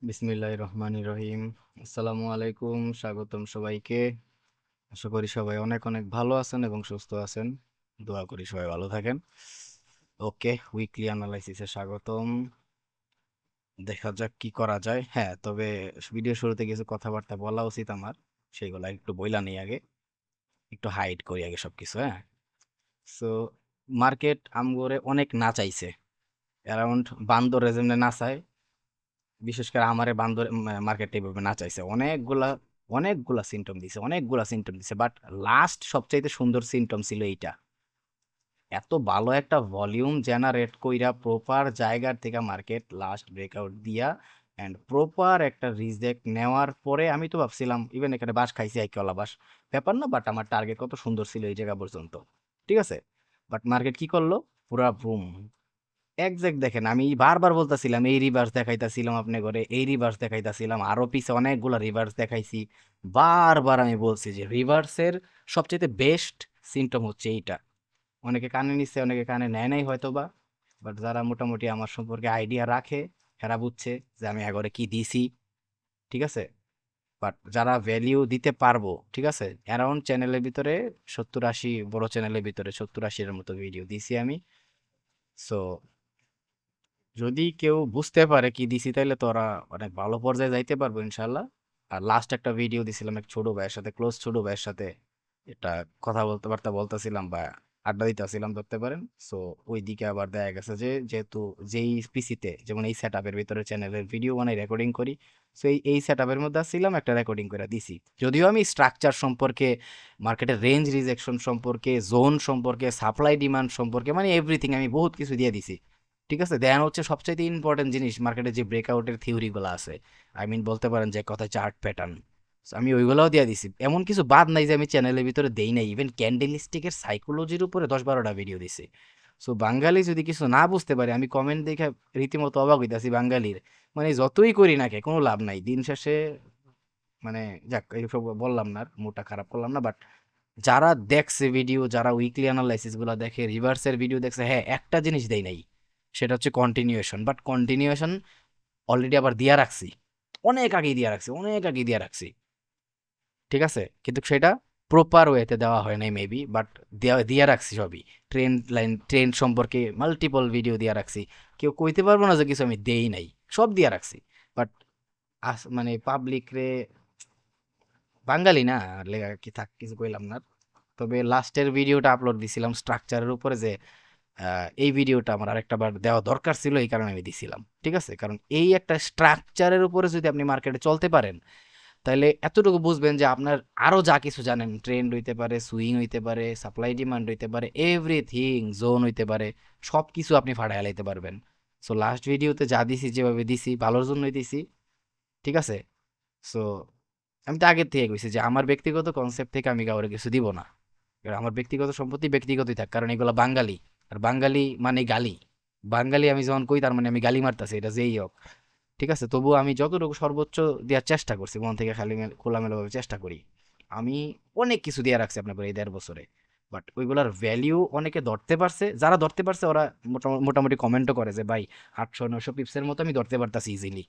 বিসমিল্লাহির রহমানির রহিম। আসসালামু আলাইকুম, স্বাগতম সবাইকে। আশা করি সবাই অনেক অনেক ভালো আছেন এবং সুস্থ আছেন। দোয়া করি সবাই ভালো থাকেন। ওকে, উইকলি অ্যানালাইসিসে স্বাগতম। দেখা যাক কি করা যায়। হ্যাঁ, তবে ভিডিও শুরুতে কিছু কথাবার্তা বলা উচিত আমার, সেইগুলা একটু বইলা নেই আগে, একটু হাইড করি আগে সবকিছু। হ্যাঁ, সো মার্কেট আমগরে অনেক নাচাইছে, অ্যারাউন্ড বান্দরে যেমনি নাচায়, বিশেষ করে আমারে বান্দর মার্কেট এইভাবে নাচাইছে অনেকগুলা অনেকগুলা সিমটম দিছে, বাট লাস্ট সবচাইতে সুন্দর সিমটম ছিল এইটা। এত ভালো একটা ভলিউম জেনারেট কইরা প্রপার জায়গার থেকে মার্কেট লাস্ট ব্রেকআউট দিয়া এন্ড প্রপার একটা রিজেক্ট নেওয়ার পরে আমি তো ভাবছিলাম ইভেন এখানে বাস খাইছি একলা বাস ব্যাপার না, বাট আমার টার্গেট কত সুন্দর ছিল এই জায়গা পর্যন্ত। ঠিক আছে, বাট মার্কেট কি করলো? পুরা বুম, এক্সাক্ট দেখেন, আমি বারবার বলতাছিলাম এই রিভার্স দেখাইতাছিলাম, আপনি করে এই রিভার্স দেখাইতাছিলাম, আরো পিছে অনেকগুলো রিভার্স দেখাইছি। বারবার আমি বলছি যে রিভার্সের সবচেয়ে বেস্ট সিমটম হচ্ছে এইটা। অনেকে কানে নিচ্ছে, অনেকে কানে নেয় নাই হয়তো বা, বাট যারা মোটামুটি আমার সম্পর্কে আইডিয়া রাখে এরা বুঝছে যে আমি এগরে কি দিছি। ঠিক আছে, বাট যারা ভ্যালিউ দিতে পারবো, ঠিক আছে, অ্যারাউন্ড চ্যানেলের ভিতরে 70-80, বড় চ্যানেলের ভিতরে 70-80 এর মতো ভিডিও দিছি আমি। সো যদি কেউ বুঝতে পারে কি দিছি তাইলে তো ওরা অনেক ভালো পর্যায়ে যাইতে পারবো ইনশাল্লাহ। আর লাস্ট একটা ভিডিও দিছিলাম এক ছোট ভাইয়ের সাথে, ক্লোজ ছোট ভাইয়ের সাথে, এটা কথা বলতে বার্তা বলতেছিলাম বা আড্ডা দিতেছিলাম ধরতে পারেন। সো ওই দিকে আবার দেখা গেছে যে যেহেতু যেই পিসিতে যেমন এই সেট আপের ভিতরে চ্যানেলের ভিডিও বানাই রেকর্ডিং করি, সো এই সেট আপের মধ্যে আসছিলাম, একটা রেকর্ডিং করে দিছি। যদিও আমি স্ট্রাকচার সম্পর্কে, মার্কেটের রেঞ্জ রিজেকশন সম্পর্কে, জোন সম্পর্কে, সাপ্লাই ডিমান্ড সম্পর্কে, মানে এভরিথিং আমি বহুত কিছু দিয়ে দিছি। ঠিক আছে, দেন হচ্ছে সবচাইতে ইম্পর্টেন্ট জিনিস মার্কেটে যে ব্রেকআউটের থিওরিগুলো আছে, আই মিন বলতে পারেন যে কথা চার্ট প্যাটার্ন, আমি ওইগুলোও দিয়ে দিছি। এমন কিছু বাদ নাই যে আমি চ্যানেলের ভিতরে দেই নাই। ইভেন ক্যান্ডেলস্টিকের সাইকোলজির উপরে 10-12টা ভিডিও দিছি। সো বাঙালি যদি কিছু না বুঝতে পারে, আমি কমেন্ট দেখে রীতিমতো অবাক হইতাছি বাঙালির, মানে যতই করি না কে কোনো লাভ নাই দিন শেষে। মানে যাক, এইসব বললাম না, আর মুডটা খারাপ করলাম না, বাট যারা দেখছে ভিডিও, যারা উইকলি অ্যানালাইসিস গুলা দেখে, রিভার্সের ভিডিও দেখছে, হ্যাঁ একটা জিনিস দেই নাই, সেটা হচ্ছে কন্টিনিউয়েশন। বাট কন্টিনিউয়েশন অলরেডি আবার দিয়া রাখছি, অনেক আগেই দিয়া রাখছি, অনেক আগেই দিয়া রাখছি। ঠিক আছে, কিন্তু সেটা প্রপার ওয়েতে দেওয়া হয় নাই মেবি, বাট দেওয়া দিয়া রাখছি সবই। ট্রেন্ড লাইন, ট্রেন্ড সম্পর্কে মাল্টিপল ভিডিও দিয়া রাখছি। কেউ কইতে পারবো না যে কিছু আমি দেই নাই, সব দিয়া রাখছি। বাট মানে পাবলিক রে, বাঙালি না, লেখা কি থাক, কিছু কইলাম না। তবে লাস্টের ভিডিওটা আপলোড দিছিলাম স্ট্রাকচারের উপরে, যে এই ভিডিওটা আমার আরেকটা বার দেওয়া দরকার ছিল, এই কারণে আমি দিছিলাম। ঠিক আছে, কারণ এই একটা স্ট্রাকচারের উপরে যদি আপনি মার্কেটে চলতে পারেন, তাহলে এতটুকু বুঝবেন যে আপনার আরো যা কিছু জানেন, ট্রেন্ড হইতে পারে, সুইং হইতে পারে, সাপ্লাই ডিমান্ড হইতে পারে, এভরিথিং, জোন হইতে পারে, সব কিছু আপনি ফাটাই লাইতে পারবেন। সো লাস্ট ভিডিওতে যা দিছি, যেভাবে দিছি, ভালোর জন্যই দিছি। ঠিক আছে, সো আমি তো আগের থেকে কইছি যে আমার ব্যক্তিগত কনসেপ্ট থেকে আমি কাউরে কিছু দিব না। এবার আমার ব্যক্তিগত সম্পত্তি ব্যক্তিগতই থাক, কারণ এগুলো বাঙালি, আর বাঙালি মানে গালি। বাঙালি আমি যখন কই তার মানে আমি গালি মারতাছি, এটা যেই হোক। ঠিক আছে, তবুও আমি যতটুকু সর্বোচ্চ দেওয়ার চেষ্টা করছি, মন থেকে খালি খোলামেলাভাবে চেষ্টা করি। আমি অনেক কিছু দিয়ে রাখছি আপনার এই 1.5 বছরে, বাট ওইগুলার ভ্যালিউ অনেকে ধরতে পারছে, যারা ধরতে পারছে ওরা মোটামুটি কমেন্টও করে যে ভাই 800-900 পিপসের মতো আমি ধরতে পারতাছি ইজিলি।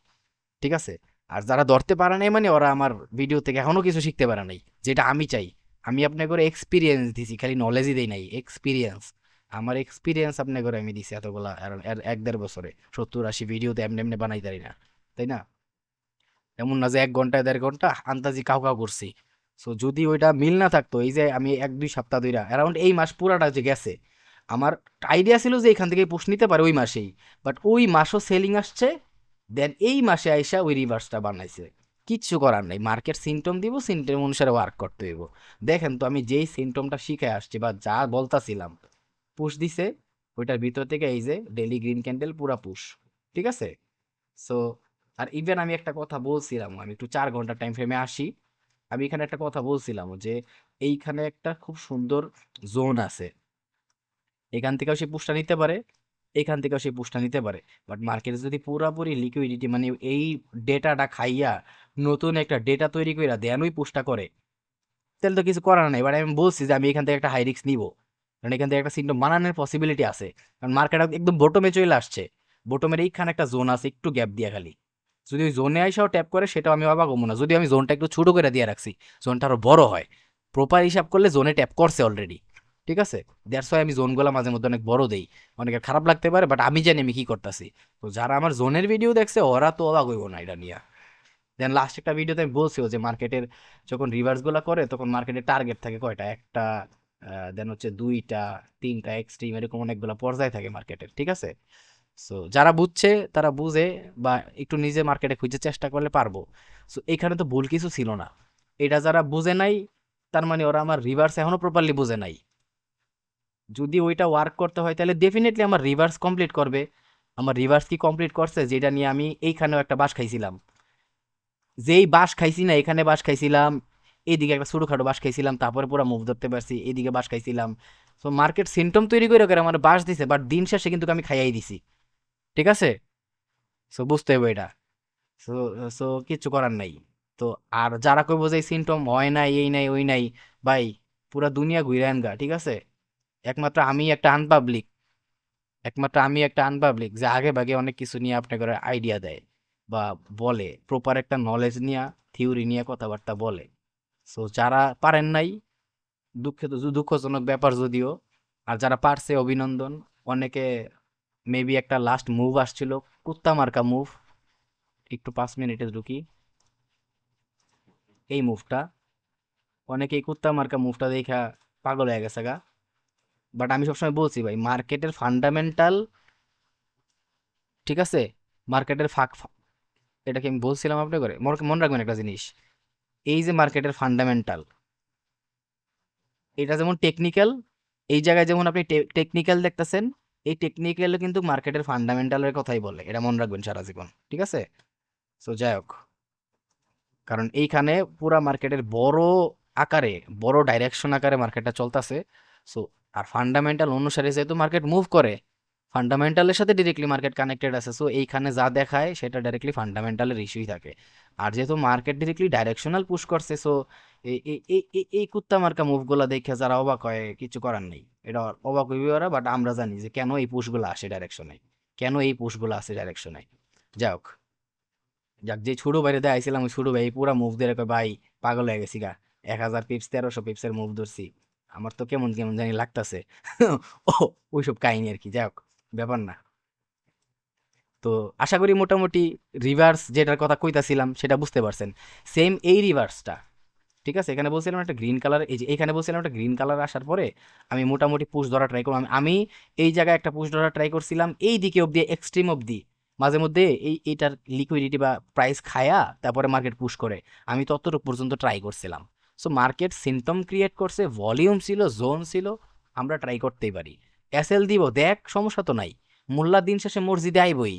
ঠিক আছে, আর যারা ধরতে পারে নাই মানে ওরা আমার ভিডিও থেকে এখনো কিছু শিখতে পারে নাই, যেটা আমি চাই। আমি আপনাকে করে এক্সপিরিয়েন্স দিছি, খালি নলেজই দেই নাই, এক্সপিরিয়েন্স। আমার এক্সপিরিয়েন্স আপনাকে করে আমি দিছি এতগুলা, আর 1-1.5 বছরে 70-80 ভিডিওতে এমনি এমনি বানাই তারি না, তাই না? এমন না যে 1 ঘন্টা 1.5 ঘন্টা আন্তাজি কাউ কাউ করছি। সো যদি ওইটা মিল না থাকতো, এই যে আমি 1-2 সপ্তাহ ধইরা অ্যারাউন্ড এই মাস পুরাটা যে গেছে, আমার আইডিয়া ছিল যে এখান থেকে পুশ নিতে পারে ওই মাসেই, বাট ওই মাসও সেলিং আসছে। দেন এই মাসে আইসা ওই রিভার্সটা বানাইছে। কিচ্ছু করার নাই, মার্কেট সিমটম দিব, সিমটম অনুসারে ওয়ার্ক করতে হইব। দেখেন তো আমি যেই সিমটমটা শিখে আসছি বা যা বলতাছিলাম, পুশ দিছে, ওইটার ভিতর থেকে এই যে ডেলি গ্রিন ক্যান্ডেল পুরা পুশ। ঠিক আছে, সো আর ইভেন আমি একটা কথা বলছিলাম, আমি একটু 4 ঘন্টা টাইম ফ্রেমে আসি। আমি এখানে একটা কথা বলছিলাম যে এইখানে একটা খুব সুন্দর জোন আছে, এখান থেকেও সে পুশটা নিতে পারে, এখান থেকেও সে পুশটা নিতে পারে। বাট মার্কেটে যদি পুরাপুরি লিকুইডিটি, মানে এই ডেটাটা খাইয়া নতুন একটা ডেটা তৈরি কইরা দেন ওই পুশটা করে, তাহলে তো কিছু করার নাই। এবার আমি বলছি যে আমি এখান থেকে একটা হাই রিস্ক নিব, কারণ এখান থেকে একটা সিগন্যাল বানানোর পসিবিলিটি আছে। কারণ মার্কেট একদম বটমে চলে আসছে, বটমের এইখানে একটা জোন আছে একটু গ্যাপ দিয়া খালি। যদি ওই জোনে আইসাও ট্যাপ করে সেটাও আমি অবাক হবো না, যদি আমি জোনটা একটু ছোট করে দিয়ে রাখছি, জোনটা আরো বড় হয়। প্রপার হিসাব করলে জোনে ট্যাপ করছে অলরেডি, ঠিক আছে। দ্যাটস ওয়াই আমি জোনগুলো মাঝে মধ্যে অনেক বড় দেই। অনেকের খারাপ লাগতে পারে, বাট আমি জানি আমি কি করতেছি। তো যারা আমার জোনের ভিডিও দেখছে ওরা তো অবাক হইব না এটা নিয়ে। দেন লাস্ট একটা ভিডিওতে আমি বলছিও যে মার্কেটের যখন রিভার্স গুলা করে তখন মার্কেটের টার্গেট থাকে কয়টা, একটা, দেন হচ্ছে দুইটা, তিনটা, এক্সট্রিম, এরকম অনেকগুলা পর্যায় থাকে মার্কেটের, ঠিক আছে। সো যারা বুঝছে তারা বুঝে, বা একটু নিজে মার্কেটে খুঁজে চেষ্টা করলে পারবো। সো এখানে তো ভুল কিছু ছিল না। এটা যারা বুঝে নাই, তার মানে ওরা আমার রিভার্স এখনো প্রপারলি বুঝে নাই। যদি ওইটা ওয়ার্ক করতে হয় তাহলে ডেফিনেটলি আমার রিভার্স কমপ্লিট করবে। আমার রিভার্স কি কমপ্লিট করছে, যেটা নিয়ে আমি এইখানেও একটা বাস খাইছিলাম। যেই বাস খাইছি না, এখানে বাস খাইছিলাম, এইদিকে একটা ছোটখাটো বাস খাইছিলাম, তারপরে পুরো মুভ ধরতে পারছি, এইদিকে বাস খাইছিলাম। তো মার্কেট সিমটম তৈরি করে করে আমার বাস দিছে, বাট দিন শেষে কিন্তু আমি খাইয়াই দিছি, ঠিক আছে। সো বুঝতে হবে এটা। সো সো কিচ্ছু করার নাই। তো আর যারা কইবো যে সিমটম হয় নাই, এই নাই ওই নাই, ভাই পুরা দুনিয়া ঘুরে গা, ঠিক আছে। একমাত্র আমি একটা আনপাবলিক, একমাত্র আমি একটা আনপাবলিক যে আগে ভাগে অনেক কিছু নিয়ে আপনাকে আইডিয়া দেয় বা বলে, প্রপার একটা নলেজ নিয়ে, থিওরি নিয়ে কথাবার্তা বলে। সো যারা পারেন নাই, দুঃখজনক ব্যাপার যদিও। আর যারা পারছে অভিনন্দন। অনেকে মেবি একটা লাস্ট মুভ আসছিল, কুত্তা মার্কা মুভ, একটু 5 মিনিটে ঢুকি, এই মুভটা, অনেকে এই কুত্তা মার্কা মুভটা দেখা পাগল হয়ে গেছে গা। বাট আমি সবসময় বলছি ভাই, মার্কেটের ফান্ডামেন্টাল, ঠিক আছে, মার্কেটের এটাকে আমি বলছিলাম আপনি করে মনে রাখবেন একটা জিনিস, এই যে মার্কেটের ফান্ডামেন্টাল, এটা যেমন টেকনিক্যাল, এই জায়গায় যেমন আপনি টেকনিক্যাল দেখতেছেন, এই টেকনিক্যালও কিন্তু মার্কেটের ফান্ডামেন্টালের কথাই বলে, এটা মনে রাখবেন সারা জীবন, ঠিক আছে। সো যাই হোক, কারণ এইখানে পুরা মার্কেটের বড় আকারে, বড় ডাইরেকশন আকারে মার্কেটটা চলতেছে। সো আর ফান্ডামেন্টাল অনুসারে যেহেতু মার্কেট মুভ করে, ফান্ডামেন্টালের সাথে ডিরেক্টলি মার্কেট কানেক্টেড আছে, সো এইখানে যা দেখায় সেটা ডাইরেক্টলি ফান্ডামেন্টালের ইস্যুই থাকে। আর যেহেতু মার্কেট ডিরেক্টলি ডাইরেকশনাল পুশ করছে, সো এই এই এই এই- এই কুত্তা মার্কা মুভগুলো দেখে যারা অবাক হয় কিছু করার নেই। এটা অবাক হইবে ওরা, বাট আমরা জানি যে কেন এই পুশগুলো আসে ডাইরেকশনে, কেন এই পুশগুলো আসে ডাইরেকশনে। যাই হোক, যাক, যে ছোট ভাইরে দেখাইছিলাম ওই ছোট ভাই পুরা মুভ দিয়ে কয় ভাই পাগল হয়ে গেছি গা, 1000 পিপস 1300 পিপসের মুভ ধরছি, আমার তো কেমন কেমন জানি লাগতাছে। ও, ওইসব কাহিনী আর কি, যাই হোক, ব্যাপার না। তো আশা করি মোটামুটি রিভার্স যেটার কথা কইতাছিলাম সেটা বুঝতে পারছেন। সেম এই রিভার্সটা, ঠিক আছে, এখানে বলছিলাম একটা গ্রিন কালার, এই যে এখানে বলছিলাম একটা গ্রিন কালার আসার পরে আমি মোটামুটি পুশ ধরা ট্রাই করলাম। আমি এই জায়গায় একটা পুশ ধরা ট্রাই করছিলাম, এই দিকে অবধি, এক্সট্রিম অবধি। মাঝে মধ্যে এইটার লিকুইডিটি বা প্রাইস খায়া তারপরে মার্কেট পুশ করে, আমি ততটুকু পর্যন্ত ট্রাই করছিলাম। সো মার্কেট সিমটম ক্রিয়েট করছে, ভলিউম ছিল, জোন ছিল, আমরা ট্রাই করতেই পারি। এসএল দিব, দেখ সমস্যা তো নাই, মোল্লা দিন শেষে মসজিদে আইবই।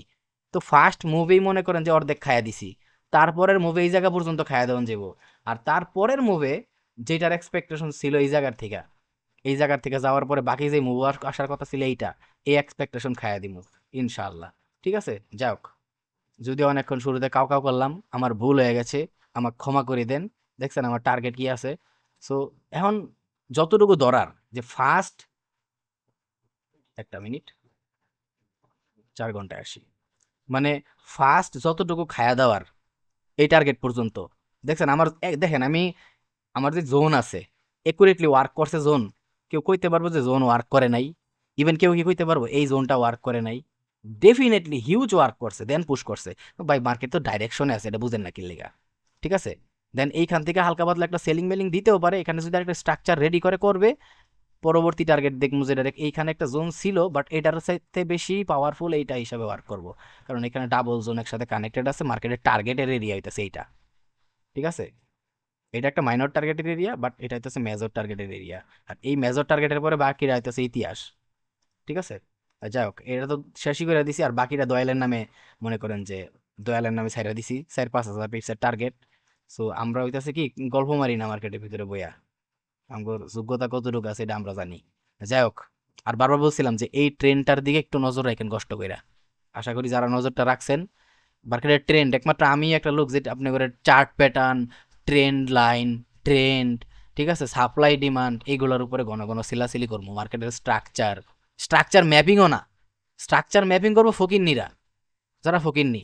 তো ফার্স্ট মুভেই মনে করেন যে অর্ধেক খায়া দিছি, তারপরের মুভে এই জায়গা পর্যন্ত খায়া দেওয়া যাবো। আর তারপরের মুভে যেটার এক্সপেকটেশন ছিল এই জায়গার থেকে যাওয়ার পরে বাকি যে মুভ আসার কথা ছিল এইটা, এই এক্সপেকটেশন খাইয়া দিমু ইনশাআল্লাহ, ঠিক আছে। যাক, যদি অনেকক্ষণ শুরুতে কাউ কাউ করলাম, আমার ভুল হয়ে গেছে, আমাকে ক্ষমা করে দেন। দেখছেন আমার টার্গেট কি আছে। সো এখন যতটুকু ধরার, যে ফার্স্ট, একটা মিনিট, 4 ঘন্টায় আসি, মানে ফার্স্ট যতটুকু খায়া দাওয়ার এই টার্গেট পর্যন্ত। দেখছেন আমার দেখেন আমি, আমার যে জোন আছে, একুরেটলি ওয়ার্ক করছে জোন। কেউ কইতে পারবো যে জোন ওয়ার্ক করে নাই? ইভেন কেউ কি কইতে পারবো এই জোনটা ওয়ার্ক করে নাই? ডেফিনেটলি হিউজ ওয়ার্ক করছে, দেন পুশ করছে। ভাই মার্কেট তো ডাইরেকশনে আছে, এটা বুঝেন না কি লেগা, ঠিক আছে। দেন এইখান থেকে হালকা পাতলা একটা সেলিং মেলিং দিতেও পারে, এখানে যদি একটা স্ট্রাকচার রেডি করে করবে। পরবর্তী টার্গেট দেখবো যে ডাইরেক্ট এইখানে একটা জোন ছিল, বাট এটার সাথে বেশি পাওয়ারফুল এইটা হিসাবে ওয়ার্ক করবো, কারণ এখানে ডাবল জোন একসাথে কানেক্টেড আছে, মার্কেটের টার্গেটের এরিয়া হইতেছে এইটা, ঠিক আছে। এটা একটা মাইনর টার্গেটের এরিয়া, বাট এটা হইতেছে মেজর টার্গেটের এরিয়া। আর এই মেজর টার্গেটের পরে বাকিরা হইতেছে ইতিহাস, ঠিক আছে। আর যাই হোক, এটা তো শেষই করে দিছি, আর বাকিটা দয়ালের নামে, মনে করেন যে দয়ালের নামে ছাইরা দিছি 4-5 হাজার পিপসের টার্গেট। সো আমরা হইতাছে কি, গল্প মারি না মার্কেটের ভিতরে বইয়া, আমার যোগ্যতা কতটুকু আছে এটা আমরা জানি। যাই হোক, আর বারবার বলছিলাম যে এই ট্রেনটার দিকে একটু নজর রাখেন কষ্ট কইরা। আশা করি যারা নজরটা রাখছেন, মার্কেটের ট্রেন্ড, একমাত্র আমি একটা লোক যেটা আপনি করে chart pattern, trend line, trend, ঠিক আছে, সাপ্লাই ডিমান্ড, এইগুলোর উপরে ঘন ঘন সিলাসিলি করবো। মার্কেটের স্ট্রাকচার, স্ট্রাকচার ম্যাপিংও না, স্ট্রাকচার ম্যাপিং করবো ফকিন্নিরা, যারা ফকিন্নি,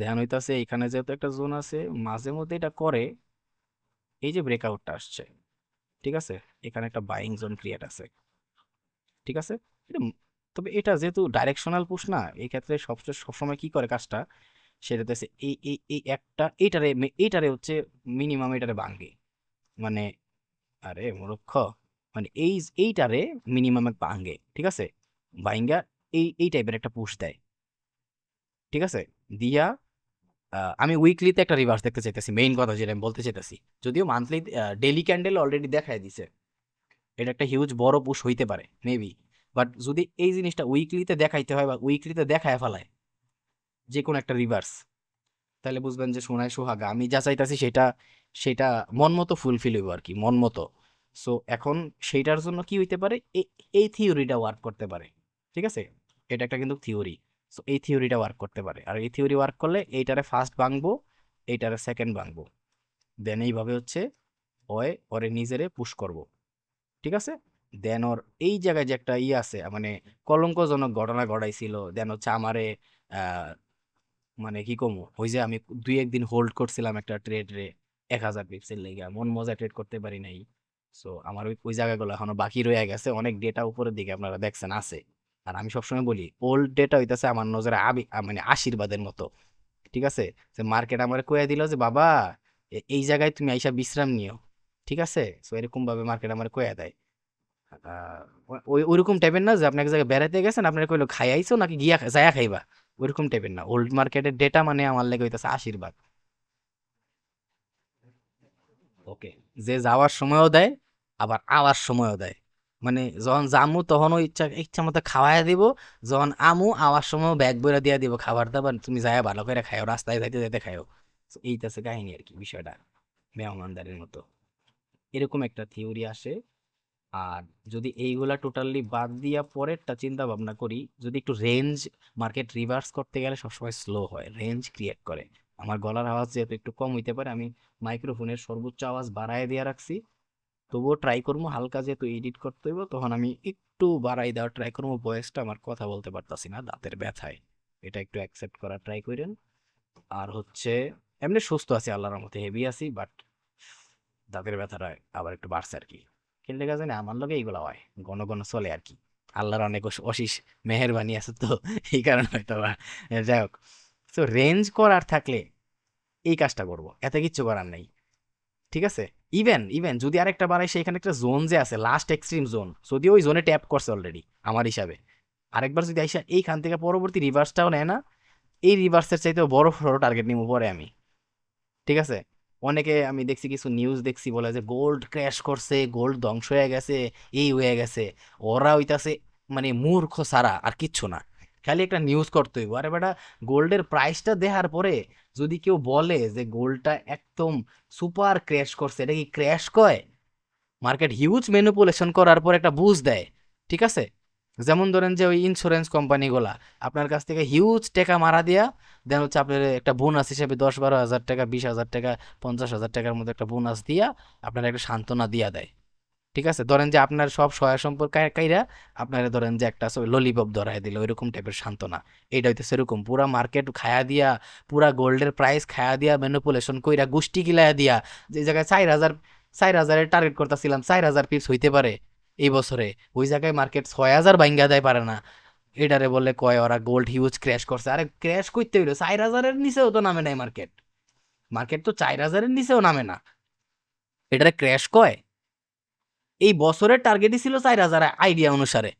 ধ্যান হইতাছে এখানে যেহেতু একটা জোন আছে, মাঝে মধ্যে এটা করে, এই যে ব্রেকআউটটা আসছে, ঠিক আছে, এখানে একটা বাইং জোন ক্রিয়েট আছে, ঠিক আছে। এটা তবে এটা যেহেতু ডাইরেকশনাল পুশ না, এই ক্ষেত্রে সবসময় কি করে কাজটা, সেটা হচ্ছে এই একটা এইটারে হচ্ছে মিনিমাম এটারে ভাঙে, মানে আরে মূর্খ, মানে এইটারে মিনিমাম ভাঙে, ঠিক আছে, ভাঙ্গা এই টাইপের একটা পুশ দেয়, ঠিক আছে, দিয়া আমি উইকলিতে একটা রিভার্স দেখতে চাইতেছি, মেইন কথা যেটা আমি বলতে চাইতেছি। যদিও মান্থলি ডেইলি ক্যান্ডেল অলরেডি দেখায় দিছে, এটা একটা হিউজ বড় পুশ হইতে পারে মেবি, বাট যদি এই জিনিসটা উইকলিতে দেখাইতে হয় বা উইকলিতে দেখায় ফেলায় যে কোনো একটা রিভার্স, তাহলে বুঝবেন যে সোনায় সোহাগা, আমি যা চাইতাছি সেটা সেটা মন মতো ফুলফিল হইব আর কি, মন মতো। সো এখন সেইটার জন্য কি হইতে পারে, এই থিওরিটা ওয়ার্ক করতে পারে, ঠিক আছে, এটা একটা কিন্তু থিওরি। সো এই থিওরিটা ওয়ার্ক করতে পারে, আর এই থিওরি ওয়ার্ক করলে এইটারে ফার্স্ট ভাঙবো, এইটারে সেকেন্ড ভাঙবো, দেন এইভাবে হচ্ছে ওরে নিজেরে পুশ করব, ঠিক আছে। দেন ওর এই জায়গায় যে একটা আছে, মানে কলঙ্কজনক ঘটনা ঘটাইছিল, দেন হচ্ছে আমারে আহ মানে কি কমু, ওই যে আমি 2-1 দিন হোল্ড করছিলাম একটা ট্রেড রে 1000 পিপসের লেগে, মন মজা ট্রেড করতে পারি নাই। সো আমার ওই জায়গাগুলো এখনো বাকি রয়ে গেছে, অনেক ডেটা উপরের দিকে আপনারা দেখছেন আছে। আর আমি সবসময় বলি ওল্ড ডেটা হইতাছে আমার নজরে মানে আশীর্বাদের মতো, ঠিক আছে, যে মার্কেট আমার কয়ে দিল যে বাবা এই জায়গায় তুমি আইসা বিশ্রাম নিও, ঠিক আছে। সো এরকম ভাবে মার্কেট আমার কয়ে দেয়। ওই ওইরকম টাইপের না যে আপনি এক জায়গায় বেড়াইতে গেছেন, আপনার কইলো খাই আইছো নাকি গিয়া যায়া খাইবা, ওইরকম টাইপের না। ওল্ড মার্কেটের ডেটা মানে আমার লেগে হইতাছে আশীর্বাদ। ওকে, যে যাওয়ার সময়ও দেয় আবার আওয়ার সময়ও দেয়, মানে যখন জামু তখনও ইচ্ছা ইচ্ছা মতো খাওয়াই দিব, যখন আমু আওয়ার সময়ও ব্যাগ বইরা দিয়া দিব খাবার দাবার, তুমি যায়া ভালো করে খাও, রাস্তায় যাইতে যাইতে খাও। So এইটাছে কাহিনী আর কি, বিষয়টা মেহমানদারির মতো, এরকম একটা থিওরি আসে। আর যদি এইগুলা টোটালি বাদ দিয়া পরেরটা চিন্তা ভাবনা করি, যদি একটু রেঞ্জ, মার্কেট রিভার্স করতে গেলে সবসময় স্লো হয়, রেঞ্জ ক্রিয়েট করে। আমার গলার আওয়াজ যেহেতু একটু কম হইতে পারে, আমি মাইক্রোফোনের সর্বোচ্চ আওয়াজ বাড়ায় দিয়ে রাখছি, তবুও ট্রাই করবো, হালকা যেহেতু এডিট করতে হইব তখন আমি একটু বাড়াই দেওয়ার ট্রাই করবো ভয়েসটা, আমার কথা বলতে পারতাছি না দাঁতের ব্যথায়, এটা একটু অ্যাকসেপ্ট করার ট্রাই করেন। আর হচ্ছে এমনি সুস্থ আছি আল্লাহর মধ্যে, হেভি আছি, বাট দাঁতের ব্যথাটা আবার একটু বাড়ছে আর কি। কিন্তু কাছে না আমার লগে এইগুলা হয়, ঘন ঘন চলে আর কি, আল্লাহর অনেক অশেষ মেহেরবানি আছে তো, এই কারণে হয়তো বা। যাই হোক, তো রেঞ্জ করার থাকলে এই কাজটা করব, এত কিচ্ছু করার নেই, ঠিক আছে। ইভেন ইভেন যদি আরেকটা বাড়াই, সেখানে একটা জোন যে আছে লাস্ট এক্সট্রিম জোন, যদি ওই জোনে ট্যাপ করছে অলরেডি আমার হিসাবে, আরেকবার যদি আইসা এইখান থেকে পরবর্তী রিভার্সটাও নেয় না, এই রিভার্সের চাইতেও বড় বড় টার্গেট নিব পরে আমি, ঠিক আছে। অনেকে আমি দেখছি, কিছু নিউজ দেখছি বলে যে গোল্ড ক্র্যাশ করছে, গোল্ড ধ্বংস হয়ে গেছে, এই হয়ে গেছে, ওরা হইতাছে মানে মূর্খ ছাড়া আর কিচ্ছু না, খালি একটা নিউজ করতে হইব। আরে বেটা, গোল্ডের প্রাইসটা দেখার পরে যদি কেউ বলে যে গোল্ডটা একদম সুপার ক্র্যাশ করছে, এটা কি ক্র্যাশ কয়? মার্কেট হিউজ ম্যানিপুলেশন করার পর একটা বুঝ দেয়, ঠিক আছে। যেমন ধরেন যে ওই ইন্স্যুরেন্স কোম্পানিগুলা আপনার কাছ থেকে হিউজ টাকা মারা দিয়া, দেন হচ্ছে আপনার একটা বোনাস হিসেবে 10-12 হাজার টাকা, 20 হাজার টাকা, 50 হাজার টাকার মতো একটা বোনাস দিয়া আপনার একটা সান্ত্বনা দিয়া দেয়, ঠিক আছে। ধরেন যে আপনার সব সহায় সম্পর্ক কাইরা আপনারা ধরেন যে একটা ললিপপ ধরায় দিল, ওইরকম টাইপের সান্ত্বনা। এইটা হইতে সেরকম পুরা মার্কেট খায়া দিয়া, পুরা গোল্ডের প্রাইস খায়া দিয়া, ম্যানিপুলেশন কইরা, গোষ্ঠী গিলায়া দিয়া, যে জায়গায় 4,000 টার্গেট করতেছিলাম, 4,000 পিপস হইতে পারে এই বছরে, ওই জায়গায় মার্কেট 6,000 ভাঙ্গা দেয় পারে না, এটারে বলে কয় ওরা গোল্ড হিউজ ক্র্যাশ করছে। আরে ক্র্যাশ করতে হইলো 4,000-এর নিচেও তো নামে নাই মার্কেট, মার্কেট তো 4,000-এর নিচেও নামে না, এটারে ক্র্যাশ কয়? এই বছরের টার্গেটই ছিল 4,000 আইডিয়া অনুসারে,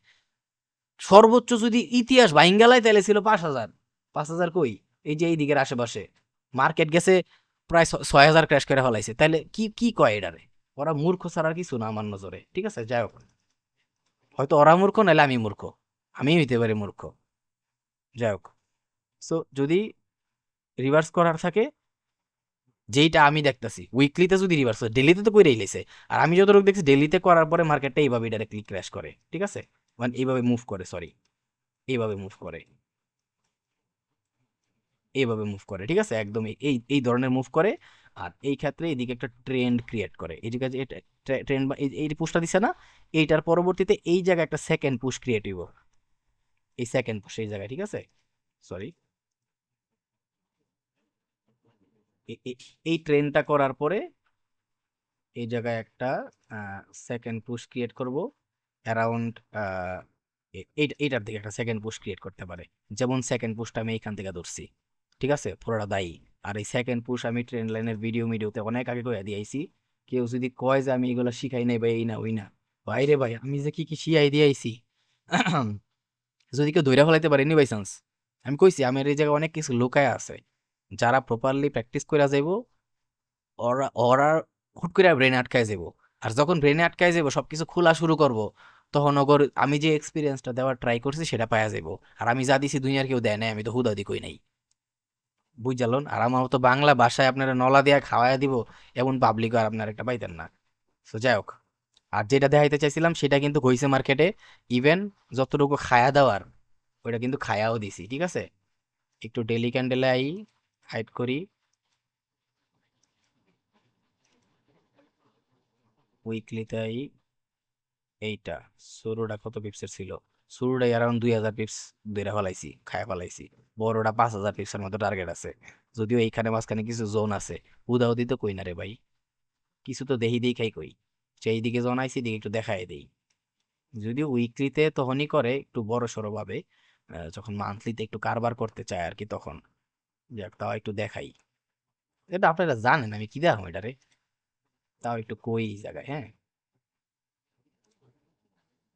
সর্বোচ্চ যদি ইতিহাস ভাইঙ্গালায় তাহলে ছিল 5,000। 5,000 কই? এই যে এই দিকের আশেপাশে মার্কেট গেছে প্রায় 6,000 ক্র্যাশ করে ফেলাইছে, তাহলে কি কি কয় এটারে? ওরা মূর্খ ছাড়া আর কিছু না আমার নজরে, ঠিক আছে। যাই হোক, হয়তো ওরা মূর্খ, নাহলে আমি মূর্খ, আমি হইতে পারি মূর্খ। যাই হোক, সো যদি রিভার্স করার থাকে, যেইটা আমি দেখতেছি উইকলিতে যদি রিভার্স হয়, ডেলিতে তো কইরাই লাইছে, আর আমি যতটুকু দেখছি ডেলিতে করার পরে মার্কেটটা এইভাবে ডাইরেক্টলি ক্র্যাশ করে, ঠিক আছে, মানে এইভাবে মুভ করে, সরি, এইভাবে মুভ করে, এইভাবে মুভ করে, ঠিক আছে, একদম এই এই ধরনের মুভ করে। আর এই ক্ষেত্রে এদিকে একটা ট্রেন্ড ক্রিয়েট করে, এই জায়গায় যে ট্রেন্ড বা এই পুশটা দিছে না, এইটার পরবর্তীতে এই জায়গায় একটা সেকেন্ড পুশ ক্রিয়েট হইব, এই সেকেন্ড পুশ এই জায়গায়, ঠিক আছে, সরি, এই ট্রেনটা করার পরে এই জায়গায় একটা সেকেন্ড পুশ ক্রিয়েট করব অ্যারাউন্ড এইটার দিকে একটা সেকেন্ড পুশ ক্রিয়েট করতে পারে। যেমন সেকেন্ড পুশটা আমি এইখান থেকে ধরছি, ঠিক আছে, পুরোটা দায়ী। আর এই সেকেন্ড পুশ আমি ট্রেন লাইনের ভিডিওতে অনেক আগে কয়ে দিয়েছি। কেউ যদি কয় যে আমি এগুলো শিখাই নাই ভাই, এই না ওই না, বাইরে ভাই আমি যে কি কি শিখাই দিয়েছি যদি কেউ ধৈর্য ফেলাইতে পারেনি বাই চান্স, আমি কইছি আমার এই জায়গায় অনেক কিছু লুকায় আছে। যারা প্রপারলি প্র্যাকটিস করে যাইবো, ওরা ওরা হুট করে ব্রেনে আটকায় যাবো। আর যখন ব্রেনে আটকায় যাবো সবকিছু খোলা শুরু করব, তখন ওগর আমি যে এক্সপিরিয়েন্সটা দেওয়ার ট্রাই করছি সেটা পাওয়া যাবো। আর আমি যা দিছি দুনিয়ার কেউ দেয় নাই, আমি তো হুদাদি কই নাই, বুঝালন। আর আমার তো বাংলা ভাষায় আপনারা নলা দিয়া খাওয়াই দিব, এমন পাবলিক আর আপনার একটা পাইতেন না। তো যাই হোক, আর যেটা দেখাইতে চাইছিলাম সেটা কিন্তু হইছে মার্কেটে। ইভেন যতটুকু খায়া দেওয়ার ওইটা কিন্তু খায়াও দিছি, ঠিক আছে। একটু ডেলি ক্যান্ডেলে আই, হাইড করি, উইকলিতে আই। এইটা শুরুটা কত পিপসের ছিল? শুরুটাই অ্যারাউন্ড 2000 পিপস ধরে ফেলাইছি, খায় ফেলাইছি। বড়টা 5000 পিপসের মতো টার্গেট আছে। যদিও এইখানে মাঝখানে কিছু জোন আছে, উদাউদি তো কই না রে ভাই, কিছু তো দেহি দেখাই কই। সেই দিকে জোন আইছি, দিকে একটু দেখাই দেই। যদিও উইকলিতে তখনই করে একটু বড় সড়ো ভাবে, যখন মান্থলিতে একটু কারবার করতে চায় আর কি, তখন যাক তাও একটু দেখাই। এটা আপনারা জানেন আমি কি দেখাম এটারে, তাও একটু কই এই জায়গায়, হ্যাঁ।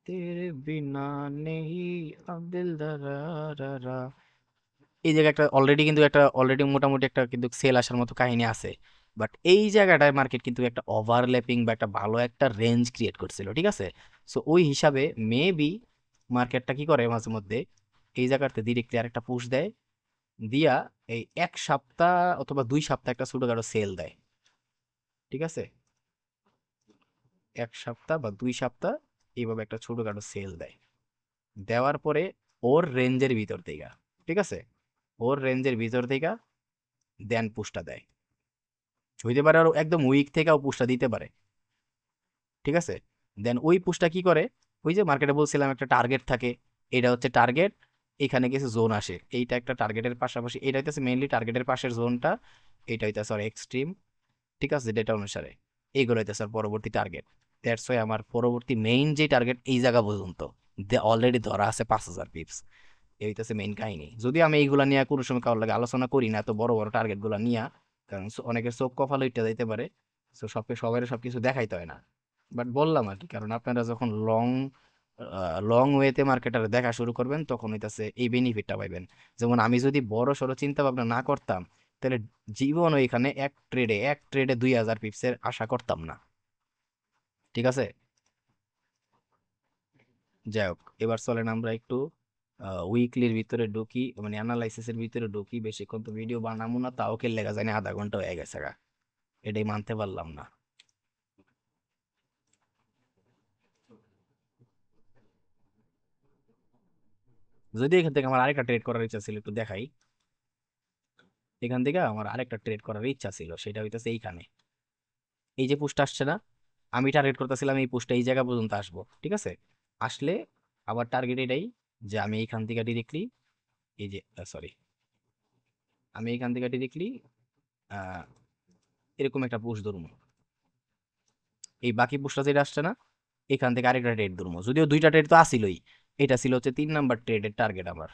তেরে বিনা নেহি আব দিল দারা। এই জায়গায় একটা অলরেডি কিন্তু একটা অলরেডি মোটামুটি একটা কিন্তু সেল আসার মতো কাহিনী আছে। বাট এই জায়গাটায় মার্কেট কিন্তু একটা ওভারল্যাপিং বা একটা ভালো একটা রেঞ্জ ক্রিয়েট করছিল, ঠিক আছে। সো ওই হিসাবে মেবি মার্কেটটা কি করে মাঝে মধ্যে এই জায়গাতে ডিরেক্টলি আরেকটা পুশ দেয়, দিয়া এই 1 সপ্তাহ অথবা 2 সপ্তাহ একটা ছোটখাটো সেল দেয়, ঠিক আছে। 1 সপ্তাহ বা 2 সপ্তাহ এইভাবে একটা ছোটখাটো সেল দেয়, দেওয়ার পরে ওর রেঞ্জের ভিতর থেকে, ঠিক আছে, ওর রেঞ্জের ভিতর থেকে দেন পুশটা দেয়। হইতে পারে আরো একদম উইক থেকেও পুশটা দিতে পারে, ঠিক আছে। দেন ওই পুশটা কি করে, ওই যে মার্কেটে বলছিলাম একটা টার্গেট থাকে, এটা হচ্ছে টার্গেট। এখানে কিছু জোন আসে, এইটা একটা টার্গেটের পাশাপাশি, এটা হইতেছে মেইনলি টার্গেটের পাশের জোনটা, এটা হইতেছে আর এক্সট্রিম, ঠিক আছে, ডেটা অনুসারে এইগুলো হইতেছে আর পরবর্তী টার্গেট। দ্যাটস ওয়াই আমার পরবর্তী মেইন যে টার্গেট এই জায়গা পর্যন্ত অলরেডি ধরা আছে 5000 পিপস। এই হইতেছে মেইন কাহিনী। যদি আমি এইগুলা নিয়ে কোনো সময় কারোর লাগে আলোচনা করি না, তো বড় বড় টার্গেট গুলা নিয়ে, কারণ অনেকের চোখ কপাল উঠতে যাইতে পারে। তো সবাই সবকিছু দেখাইতে হয় না। বাট বললাম আর কি, কারণ আপনারা যখন লং ওয়েতে মার্কেটার দেখা শুরু করবেন তখন হইতাছে এই বেনিফিটটা পাইবেন। যেমন আমি যদি বড় সড়ো চিন্তা ভাবনা না করতাম, তাহলে জীবন এখানে এক ট্রেডে 2000 পিপসের আশা করতাম না, ঠিক আছে। যাই হোক, এবার চলেন আমরা একটু উইকলির ভিতরে ঢুকি, মানে অ্যানালাইসিসের ভিতরে ঢুকি। বেশিক্ষণ তো ভিডিও বানাবো না, তাও কে লেগা যায় না, আধা ঘন্টা হয়ে গেছে গা, এটাই মানতে পারলাম না। যদি এখান থেকে আমার আরেকটা ট্রেড করার ইচ্ছা ছিল, একটু দেখাই। এখান থেকে আমার আরেকটা ট্রেড করার ইচ্ছা ছিল, সেটা হইতেছে এইখানে এই যে পোস্ট আসছে না, আমি টার্গেট করতেছিলাম এই পোস্টটা এই জায়গা পর্যন্ত আসবো, ঠিক আছে। আসলে আমার টার্গেট এটাই, যে আমি এইখান থেকে ডিরেক্টলি, এই যে সরি, আমি এইখান থেকে ডিরেক্টলি এরকম একটা পোস্ট ধরবো। এই বাকি পোস্টটা যেটা আসছে না, এখান থেকে আরেকটা ট্রেড ধরবো, যদিও দুইটা ট্রেড তো আসিলই। এটা ছিল হচ্ছে 3 নাম্বার ট্রেডের টার্গেট আমার,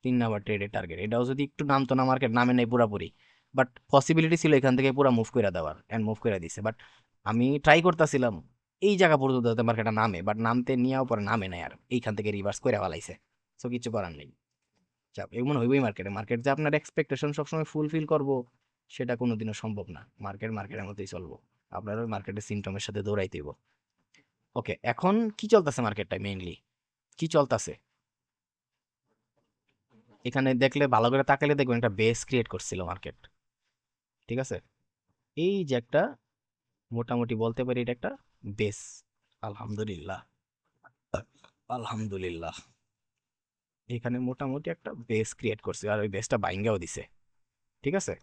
3 নাম্বার ট্রেডের টার্গেট। এটাও যদি একটু নামতো না, মার্কেট নামে নাই পুরাপুরি, বাট পসিবিলিটি ছিল এখান থেকে পুরো মুভ করে দেওয়ার, এন্ড মুভ করে দিছে। বাট আমি ট্রাই করতেছিলাম এই জায়গা পর্যন্ত যাতে মার্কেটটা নামে, বাট নামতে নিয়েও পরে নামে নাই, আর এইখান থেকে রিভার্স করে ফেলাইছে। সো কিছু করার নেই। চাপ এমন হইবই মার্কেটে, মার্কেট যে আপনার এক্সপেকটেশন সবসময় ফুলফিল করবো সেটা কোনোদিনও সম্ভব না। মার্কেটের মতোই চলবো, আপনার ওই মার্কেটের সিমটমের সাথে দৌড়াইতেইব। ওকে, এখন কি চলতেছে মার্কেটটা মেইনলি, কি চলতেছে এখানে দেখলে ভালো করে তাকালে দেখবেন একটা বেস ক্রিয়েট করছিল মার্কেট, ঠিক আছে। এই যে একটা মোটামুটি বলতে পারি এটা একটা বেস। আলহামদুলিল্লাহ, আলহামদুলিল্লাহ, এখানে মোটামুটি একটা বেস ক্রিয়েট করছে, আর ওই বেসটা বাইঙ্গাও দিছে, ঠিক আছে,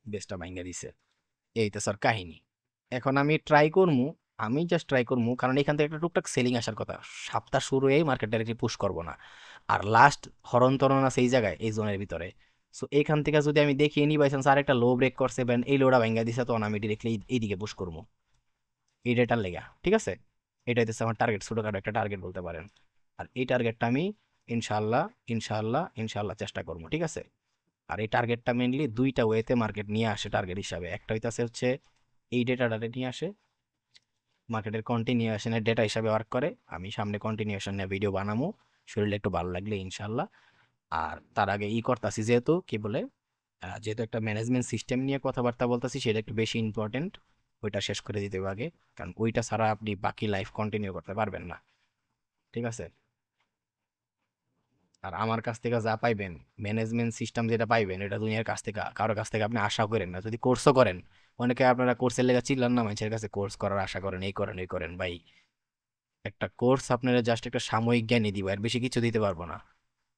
বেসটা বাইঙ্গা দিছে। এই তো স্যার কাহিনী। এখন আমি ট্রাই করবো, আমি জাস্ট ট্রাই করবো, কারণ এখান থেকে একটা টুকটাক সেলিং আসার কথা। সপ্তাহ শুরুতেই মার্কেট ডাইরেক্টলি পুশ করবো না। আর লাস্ট হরণ তরণ আছে এই জায়গায়, এই জোনের ভিতরে। সো এইখান থেকে যদি আমি দেখি এনি বাই চান্স আরেকটা লো ব্রেক করছে ব্যান এই লোটা ভাঙ্গা দিছে, তখন আমি ডিরেক্টলি এইদিকে পুশ করবো এই ডেটার লেগা। ঠিক আছে, এটা হচ্ছে আমার টার্গেট, ছোটখাটো একটা টার্গেট বলতে পারেন। আর এই টার্গেটটা আমি ইনশাল্লাহ ইনশাল্লাহ ইনশাল্লাহ চেষ্টা করবো। ঠিক আছে, আর এই টার্গেটটা মেনলি দুইটা ওয়েতে মার্কেট নিয়ে আসে টার্গেট হিসাবে। একটা হইতাছে হচ্ছে এই ডেটাটা নিয়ে আসে, মার্কেটের কন্টিনিউশনের ডেটা হিসাবে ওয়ার্ক করে। আমি সামনে কন্টিনিউশন নিয়ে ভিডিও বানাবো, শরীরে একটু ভালো লাগলে ইনশাল্লাহ। আর তার আগে করতেছি যেহেতু কি বলে, যেহেতু একটা ম্যানেজমেন্ট সিস্টেম নিয়ে কথাবার্তা বলতেছি, সেটা একটু বেশি ইম্পর্টেন্ট, ওইটা শেষ করে দিতে হবে আগে। কারণ ওইটা ছাড়া আপনি বাকি লাইফ কন্টিনিউ করতে পারবেন না। ঠিক আছে, আর আমার কাছ থেকে যা পাইবেন, ম্যানেজমেন্ট সিস্টেম যেটা পাইবেন, এটা দুনিয়ার কাছ থেকে কারোর কাছ থেকে আপনি আশা করেন না। যদি কোর্সও করেন, অনেকে আপনারা কোর্সের লেগে চিল্লান না, মানুষের কাছে কোর্স করার আশা করেন, এই করেন এই করেন। ভাই, একটা কোর্স আপনারা জাস্ট একটা সাময়িক জ্ঞানই দিব, আর বেশি কিছু দিতে পারবো না।